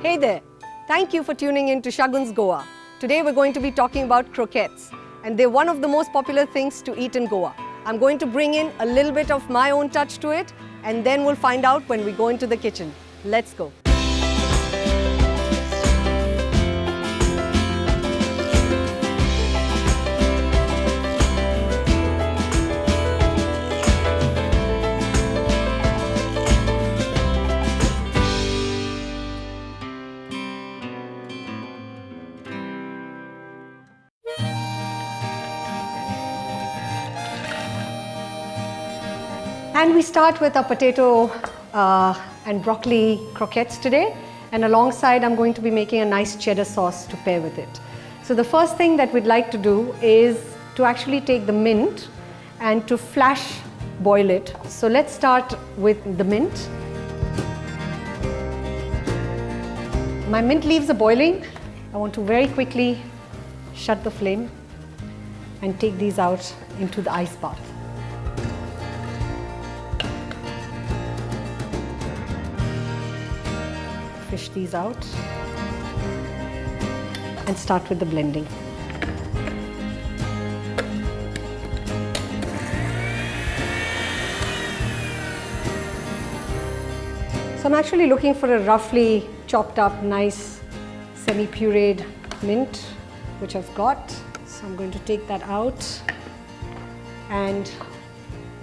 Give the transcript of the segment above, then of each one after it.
Hey there! Thank you for tuning in to Shagun's Goa. Today we're going to be talking about croquettes, and they're one of the most popular things to eat in Goa. I'm going to bring in a little bit of my own touch to it, and then we'll find out when we go into the kitchen. Let's go. And we start with our potato and broccoli croquettes today, and alongside I'm going to be making a nice cheddar sauce to pair with it. So the first thing that we'd like to do is to actually take the mint and to flash boil it. So let's start with the mint. My mint leaves are boiling. I want to very quickly shut the flame and take these out into the ice bath. Fish these out and start with the blending. So I'm actually looking for a roughly chopped up, nice semi-pureed mint, which I've got. So I'm going to take that out and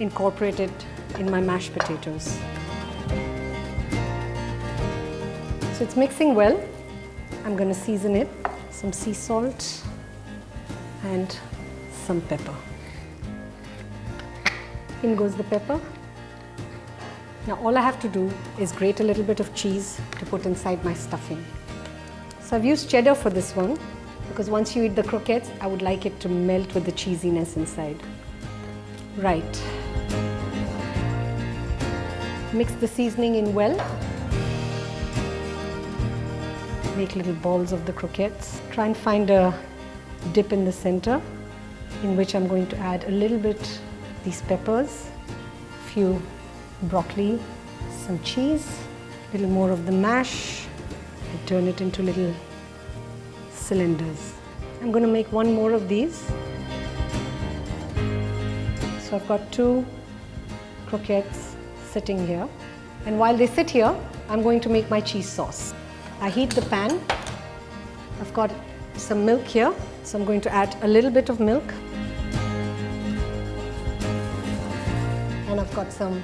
incorporate it in my mashed potatoes. So it's mixing well. I'm going to season it, some sea salt and some pepper. In goes the pepper. Now all I have to do is grate a little bit of cheese to put inside my stuffing. So I've used cheddar for this one because once you eat the croquettes, I would like it to melt with the cheesiness inside. Right. Mix the seasoning in well. Make little balls of the croquettes. Try and find a dip in the center in which I'm going to add a little bit these peppers, few broccoli, some cheese, a little more of the mash, and turn it into little cylinders. I'm going to make one more of these. So I've got 2 croquettes sitting here, and while they sit here, I'm going to make my cheese sauce. I heat the pan. I've got some milk here, so I'm going to add a little bit of milk. And I've got some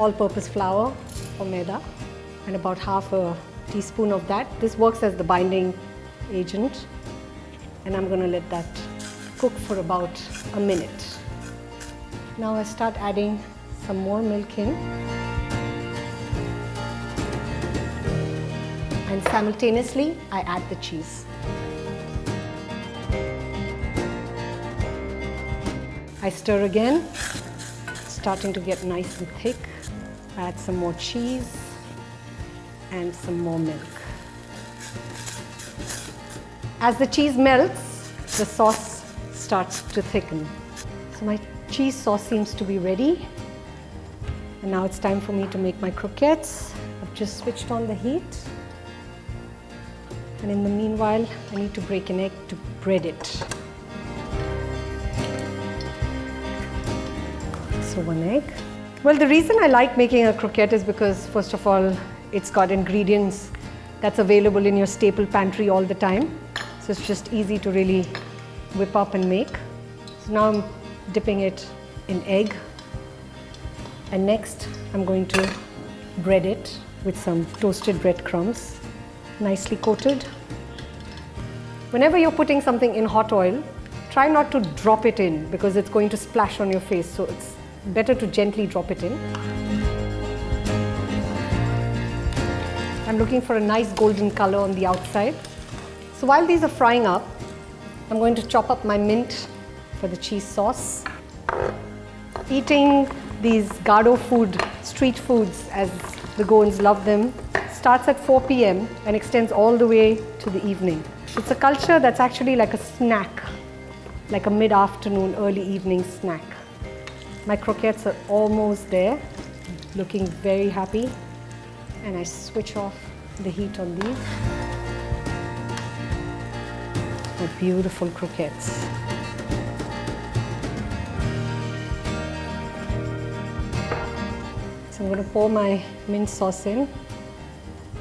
all-purpose flour or maida and about half a teaspoon of that. This works as the binding agent, and I'm going to let that cook for about a minute. Now I start adding some more milk in. And simultaneously, I add the cheese. I stir again, starting to get nice and thick. Add some more cheese and some more milk. As the cheese melts, the sauce starts to thicken. So my cheese sauce seems to be ready. And now it's time for me to make my croquettes. I've just switched on the heat. And in the meanwhile, I need to break an egg to bread it. So 1 egg. Well, the reason I like making a croquette is because, first of all, it's got ingredients that's available in your staple pantry all the time. So it's just easy to really whip up and make. So now I'm dipping it in egg. And next, I'm going to bread it with some toasted bread crumbs. Nicely coated. Whenever you're putting something in hot oil, try not to drop it in because it's going to splash on your face, so it's better to gently drop it in. I'm looking for a nice golden color on the outside. So while these are frying up, I'm going to chop up my mint for the cheese sauce. Eating these gado food, street foods as the Goans love them, starts at 4 p.m. and extends all the way to the evening. It's a culture that's actually like a snack, like a mid-afternoon, early evening snack. My croquettes are almost there, looking very happy, and I switch off the heat on these. My beautiful croquettes. So I'm going to pour my mint sauce in,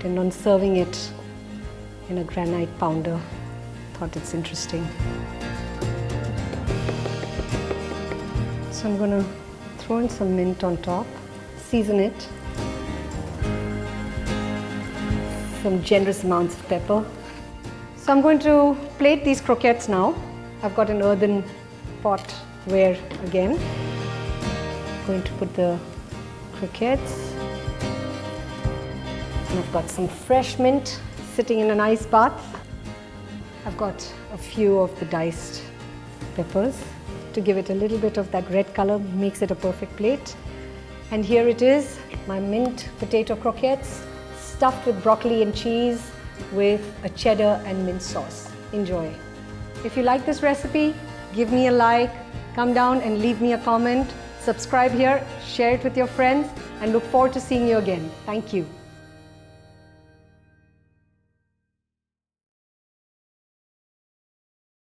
and on serving it in a granite pounder. Thought it's interesting. So I'm going to throw in some mint on top, season it, some generous amounts of pepper. So I'm going to plate these croquettes now. I've got an earthen pot ware again. I'm going to put the croquettes. And I've got some fresh mint sitting in an ice bath. I've got a few of the diced peppers to give it a little bit of that red color, makes it a perfect plate. And here it is, my mint potato croquettes stuffed with broccoli and cheese with a cheddar and mint sauce. Enjoy. If you like this recipe, give me a like, come down and leave me a comment, subscribe here, share it with your friends, and look forward to seeing you again. Thank you.